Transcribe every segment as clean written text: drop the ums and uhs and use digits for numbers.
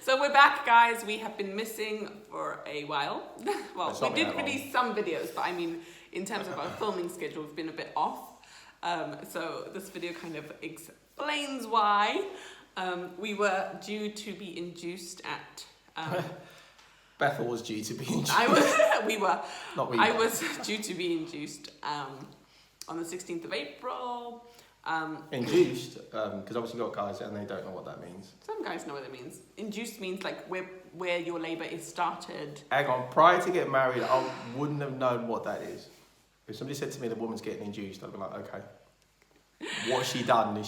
So we're back, guys. We have been missing for a while. Well, we did release some videos, but I mean, in terms of our filming schedule, we've been a bit off. So this video kind of explains why. We were due to be induced at... Bethel was due to be induced. I was due to be induced on the 16th of April. Induced, because obviously you've got guys and they don't know what that means. Some guys know what it means. Induced means like where your labour is started. Hang on, prior to getting married, I wouldn't have known what that is. If somebody said to me the woman's getting induced, I'd be like, okay. What's she done?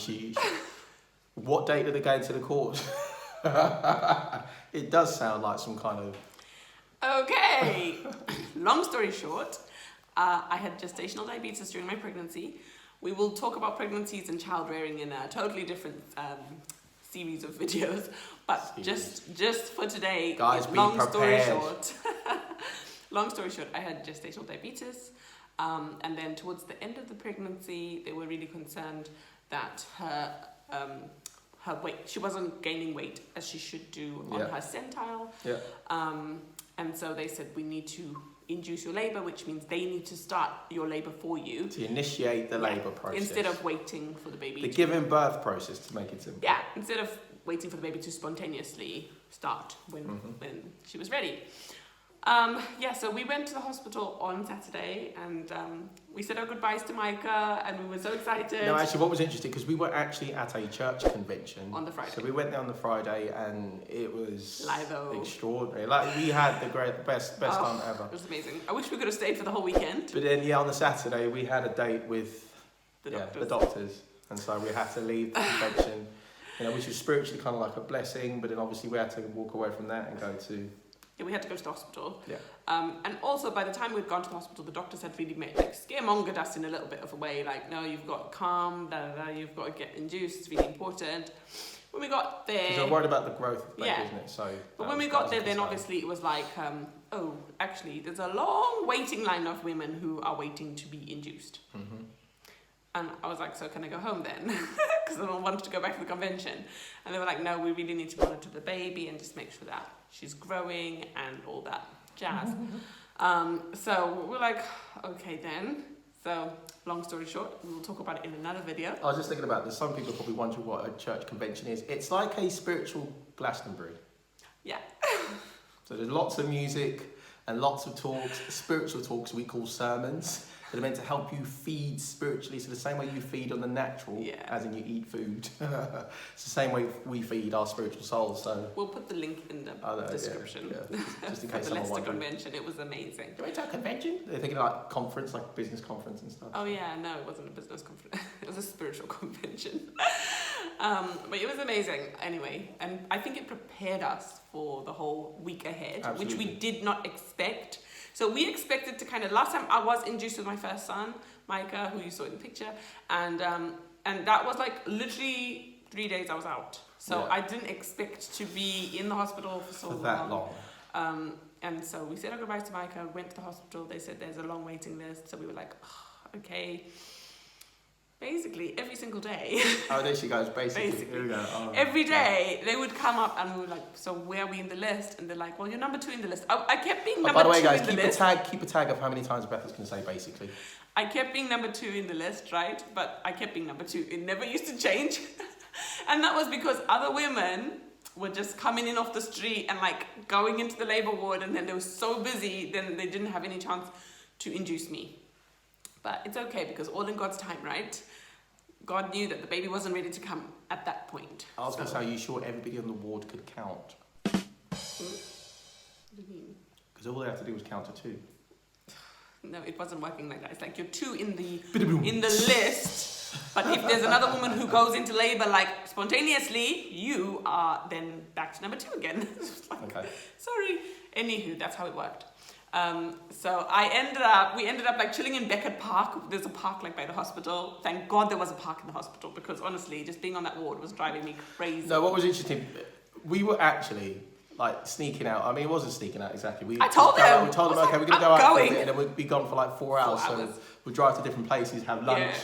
What date did they go into the court? It does sound like some kind of... Okay, long story short, I had gestational diabetes during my pregnancy. We will talk about pregnancies and child rearing in a totally different series of videos, but just for today, guys, long story short, I had gestational diabetes, and then towards the end of the pregnancy, they were really concerned that her weight, she wasn't gaining weight as she should do on her centile, and so they said we need to induce your labour, which means they need to start your labour for you. To initiate the labour process. Instead of waiting for the baby. The giving birth process, to make it simple. Yeah, instead of waiting for the baby to spontaneously start when she was ready. So we went to the hospital on Saturday and we said our goodbyes to Micah and we were so excited. No, actually what was interesting, because we were actually at a church convention. On the Friday. So we went there on the Friday and it was Live-o. extraordinary. Like, we had the best time ever. It was amazing. I wish we could have stayed for the whole weekend. But then, on the Saturday we had a date with the doctors. And so we had to leave the convention, which was spiritually kind of like a blessing, but then obviously we had to walk away from that and go to... Yeah, we had to go to the hospital. Yeah. And also, by the time we'd gone to the hospital, the doctors had really scaremongered us in a little bit of a way. Like, no, you've got to calm, you've got to get induced, it's really important. When we got there... Because I'm worried about the growth of the baby, isn't it? So, but when we got there, then obviously it was like, actually, there's a long waiting line of women who are waiting to be induced. Mm-hmm. And I was like, so can I go home then? Because I wanted to go back to the convention. And they were like, no, we really need to monitor the baby and just make sure that she's growing and all that jazz. So we're like, okay then. So long story short, we'll talk about it in another video. I was just thinking about this. Some people are probably wondering what a church convention is. It's like a spiritual Glastonbury. Yeah. So there's lots of music and lots of talks, spiritual talks we call sermons. That are meant to help you feed spiritually. So the same way you feed on the natural, as in you eat food, it's the same way we feed our spiritual souls. So we'll put the link in the description. Yeah. Just in case the someone Leicester wondering. Convention, it was amazing. Do we take a convention? They're thinking like conference, like business conference and stuff. Oh yeah, no, it wasn't a business conference. It was a spiritual convention. But it was amazing anyway, and I think it prepared us for the whole week ahead, which we did not expect. So we expected to kind of, last time I was induced with my first son, Micah, who you saw in the picture, and that was like literally 3 days I was out. So I didn't expect to be in the hospital for that long. And so we said our goodbyes to Micah, went to the hospital, they said there's a long waiting list, so we were like, okay. Basically, every single day. Oh, there she goes, basically. Here we go. Every day, they would come up and we were like, so where are we in the list? And they're like, well, you're number 2 in the list. I kept being number 2 in the list. By the way, guys, keep a tag of how many times Beth is going to say basically. I kept being number 2 in the list, right? But I kept being number 2. It never used to change. And that was because other women were just coming in off the street and like going into the labour ward, and then they were so busy, then they didn't have any chance to induce me. But it's okay, because all in God's time, right? God knew that the baby wasn't ready to come at that point. I was going to say, are you sure everybody on the ward could count? What do you mean? Because all they have to do was count to 2. No, it wasn't working like that. It's like you're 2 in the list, but if there's another woman who goes into labour like spontaneously, you are then back to number 2 again. Like, okay. Sorry. Anywho, that's how it worked. So we ended up like chilling in Beckett Park. There's a park like by the hospital. Thank God there was a park in the hospital, because honestly, just being on that ward was driving me crazy. No, what was interesting, we were actually like sneaking out. I mean, it wasn't sneaking out exactly. I told them. We told them, okay, we're going to go out for a bit, and then we'd be gone for like 4 hours. So we'd drive to different places, have lunch,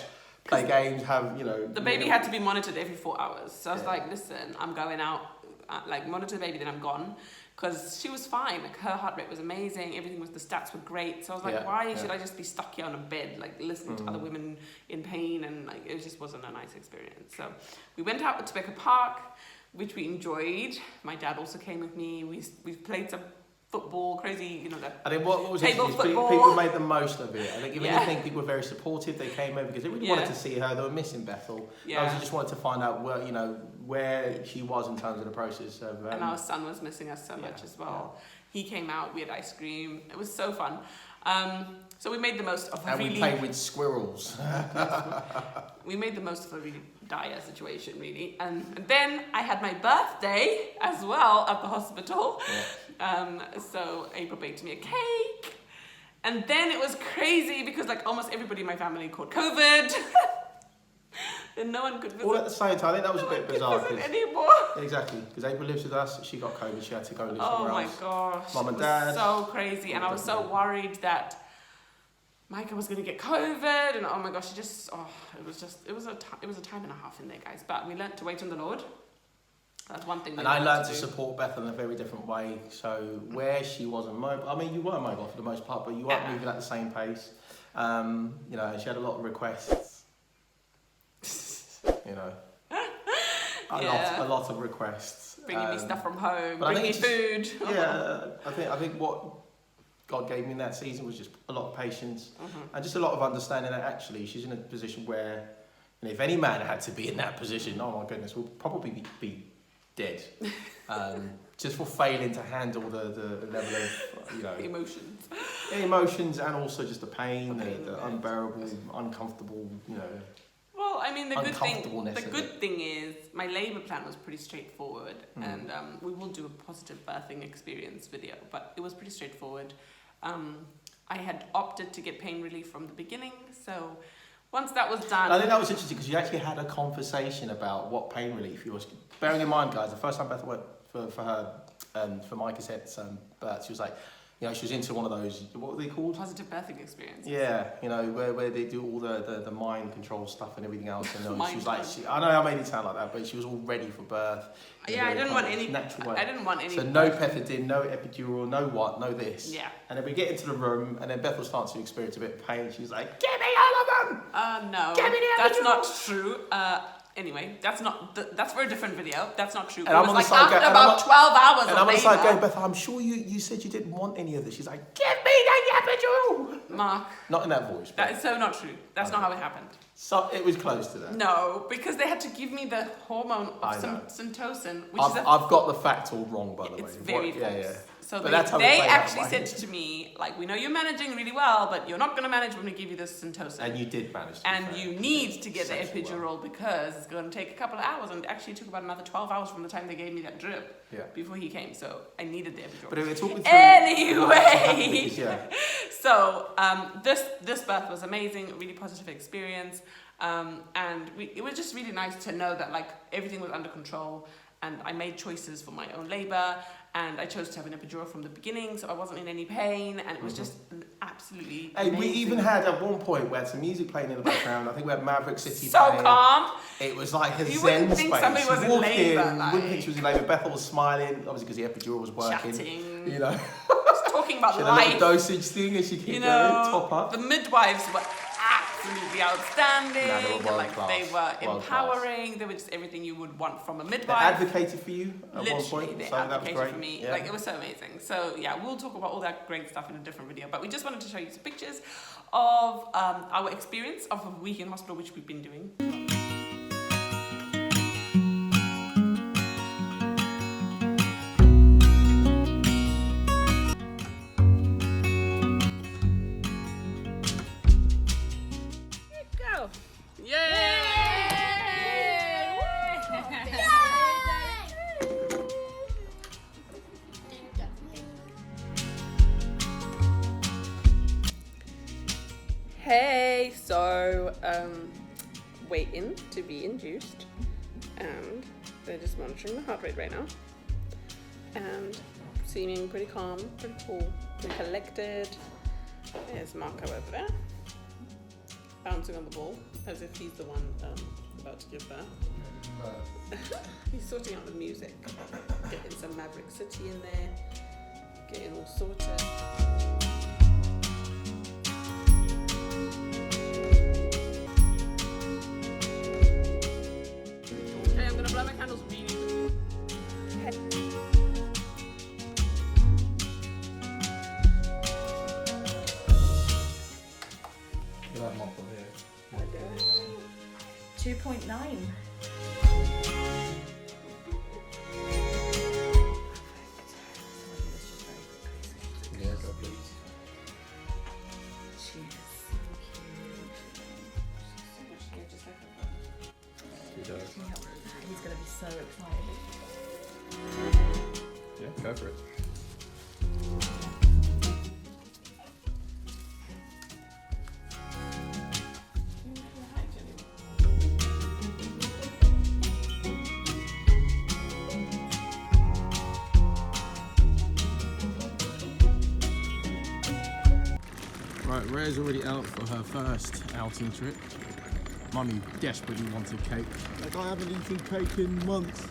play games, have, you know... The baby had to be monitored every 4 hours. So I was Yeah. like, listen, I'm going out, like, monitor the baby, then I'm gone. Because she was fine. Like, her heart rate was amazing. Everything was, the stats were great. So I was like, why should I just be stuck here on a bed, like, listening to other women in pain? And, like, it just wasn't a nice experience. So we went out to Tobacco Park, which we enjoyed. My dad also came with me. We played some football, crazy, you know, that I think what was table interesting is football. people made the most of it. I think if anything, people were very supportive. They came over because they really wanted Yeah. to see her. They were missing Bethel. Yeah. They just wanted to find out where, you know, where she was in terms of the process of... and our son was missing us so much as well. He came out, we had ice cream. It was so fun. So we made the most of and we played with squirrels. We made the most of a really dire situation, really. And then I had my birthday as well at the hospital. Yeah. So April baked me a cake. And then it was crazy because like almost everybody in my family caught COVID. And no one could visit. All at the same time. I think that was a bit bizarre. Anymore. Exactly, because April lives with us. She got COVID. She had to go live somewhere else. Oh my gosh. Mum and Dad. It was so crazy. And I was so worried that Micah was going to get COVID. And oh my gosh, it was a time and a half in there, guys. But we learnt to wait on the Lord. That's one thing. And I learned to support Beth in a very different way. So where she wasn't mobile, I mean, you were mobile for the most part, but you weren't moving at the same pace. You know, she had a lot of requests. You know, a lot of requests. Bringing me stuff from home, but bringing me food. Yeah, I think what God gave me in that season was just a lot of patience and just a lot of understanding that actually she's in a position where, and if any man had to be in that position, oh my goodness, we'll probably be dead. Just for failing to handle the level of, you know, emotions and also just the pain, the unbearable, uncomfortable, you know. Well, I mean, the good thing is my labour plan was pretty straightforward, and we will do a positive birthing experience video, but it was pretty straightforward. I had opted to get pain relief from the beginning, so once that was done... I think that was interesting because you actually had a conversation about what pain relief you was... Bearing in mind, guys, the first time Beth went for her, for Micah's birth, she was like, you know, she was into one of those, what were they called? Positive birthing experiences. Yeah, you know, where they do all the mind control stuff and everything else. And she was like, I know I made it sound like that, but she was all ready for birth. Yeah, I didn't want any natural way. I didn't want any. So no pethidine, no epidural, no this. Yeah. And then we get into the room, and then Beth will start to experience a bit of pain. She's like, "Give me all of them." No, give me the that's epidural. Not true. Anyway, that's for a different video. That's not true. And it was like after about 12 hours. And I'm on the side going, Beth, I'm sure you said you didn't want any of this. She's like, give me the epidural. Mark. Not in that voice. That is so not true. That's not how it happened. So it was close to that. No, because they had to give me the hormone of syntocin, which I've got the fact all wrong, by the way. It's very false. Yeah. So they actually said to me, like, we know you're managing really well, but you're not going to manage when we give you this syntocin. And you did manage. And you need to get the epidural because it's going to take a couple of hours, and it actually took about another 12 hours from the time they gave me that drip before he came. So I needed the epidural. But anyway, talk me through. Anyway, so this birth was amazing, a really positive experience, and it was just really nice to know that like everything was under control. And I made choices for my own labour, and I chose to have an epidural from the beginning, so I wasn't in any pain, and it was just absolutely amazing. We even had at one point we had some music playing in the background. I think we had Maverick City so playing. Calm. It was like a you zen wouldn't think space. Somebody was in labour. You wouldn't think she was in labour. Bethel was smiling, obviously because the epidural was working. Chatting. You know. Just talking about she life. Had a little dosage thing as she kept going, top up. The midwives were absolutely outstanding. They were empowering. They were just everything you would want from a midwife. They advocated for you at Literally, one point. they so that was advocated great. for me. Yeah. Like, it was so amazing. So yeah, we'll talk about all that great stuff in a different video. But we just wanted to show you some pictures of our experience of a week in hospital, which we've been doing. Hey, so waiting to be induced, and they're just monitoring the heart rate right now, and seeming pretty calm, pretty cool, pretty collected. There's Marco over there. bouncing on the ball as if he's the one about to give birth. He's sorting out the music, getting some Maverick City in there, getting all sorted. Okay, I'm gonna blow my candles really quickly. That model here. 2.9. Yeah, go please. He does. He's going to be so excited. Yeah, go for it. Right, Rayah's already out for her first outing trip. Mummy desperately wanted cake. Like, I haven't eaten cake in months.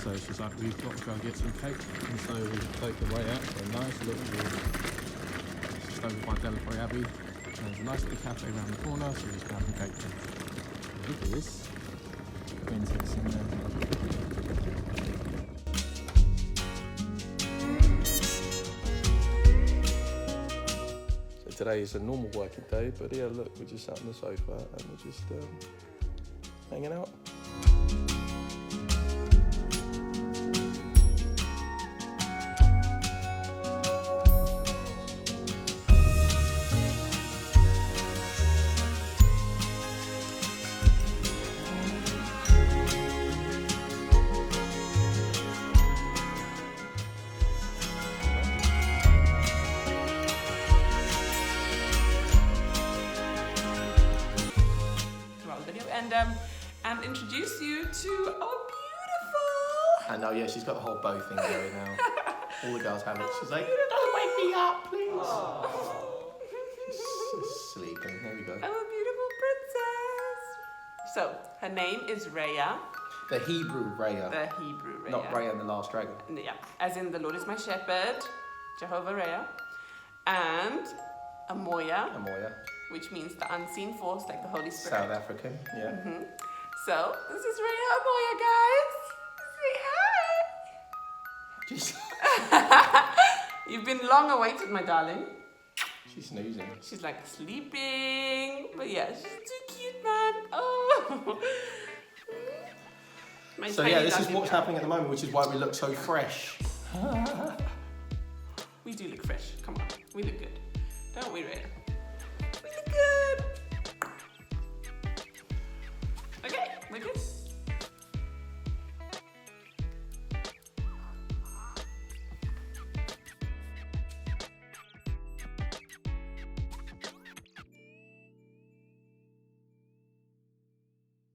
So she's like, we've got to go get some cake. And so we've taken Rayah for a nice little walk. It's just over by Delafray Abbey. And there's a nice little cafe around the corner, so we're just grabbing cake. Look at this. Princess in there. Today is a normal working day, but yeah, look, we're just sat on the sofa and we're just hanging out. And introduce you to our beautiful. I know, yeah, she's got the whole bow thing going now. All the girls have it. She's like, don't wake me up, please. She's sleeping. There we go. Our beautiful princess. So her name is Rayah. The Hebrew Rayah. The Hebrew Rayah. Not Rayah and the Last Dragon. Yeah, as in the Lord is my shepherd, Jehovah Raah, and Amoyah, which means the unseen force, like the Holy Spirit. South African, yeah. Mm-hmm. So this is Rayah Amoyah, guys. Say hi. You've been long awaited, my darling. She's snoozing. She's like sleeping, but yeah, she's too cute, man. Oh. So yeah, this is what's happening at the moment, which is why we look so fresh. We do look fresh. Come on, we look good, don't we, Rayah?